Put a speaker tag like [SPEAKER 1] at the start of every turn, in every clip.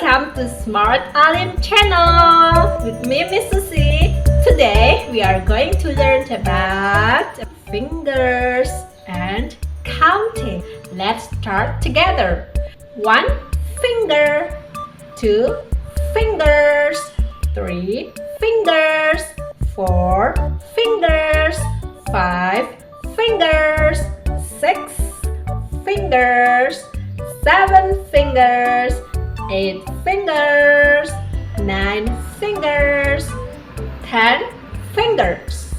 [SPEAKER 1] Welcome to Smart Alim channel with me, Miss Susie. Today we are going to learn about fingers and counting. Let's start together. 1 finger, 2 fingers, 3 fingers, 4 fingers, 5 fingers, 6 fingers, 7 fingers, 8 fingers, 9 fingers, 10 fingers.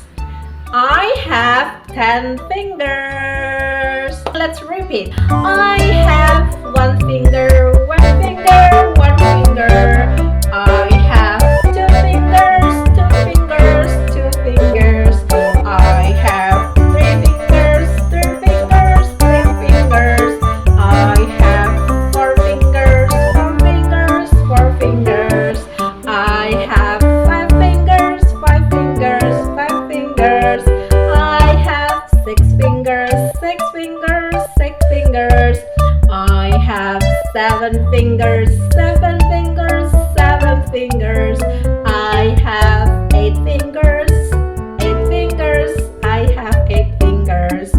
[SPEAKER 1] I have 10 fingers. Let's repeat. I have 1 finger, 1 finger, 1 finger. I have 2 fingers, 2 fingers, 2 fingers. I have 3 fingers, 3 fingers, 3 fingers. I have 4 fingers, 4 fingers, 4 fingers. I have 5 fingers, 5 fingers, 5 fingers. I have 6 fingers, 6 fingers, 6 fingers. I have 7 fingers, 7 fingers, 7 fingers. I have 8 fingers, 8 fingers. I have 8 fingers.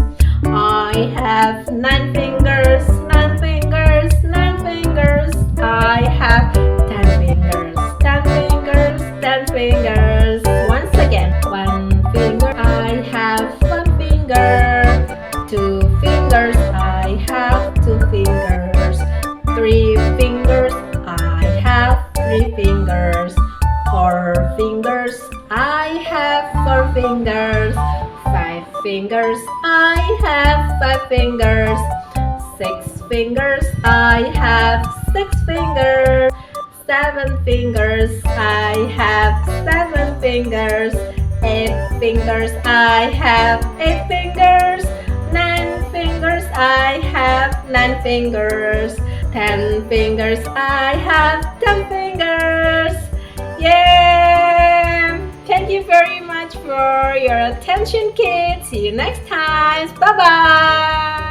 [SPEAKER 1] I have 9 fingers, 9 fingers, 9 fingers. I have 10 fingers, 10 fingers, 10 fingers. Once again, 1 finger. I have 1 finger. 2 fingers. I have 2 fingers. 3 fingers. I have 3 fingers. 4 fingers. I have 4 fingers. 5 fingers. I have 5 fingers. 6 fingers. I have 6 fingers. 7 fingers. I have 7 fingers. 8 fingers. I have 8 fingers. 9 fingers. I have 9 fingers. 10 fingers. I have 10 fingers. Yay! Thank you very much for your attention, kids. See you next time. Bye bye.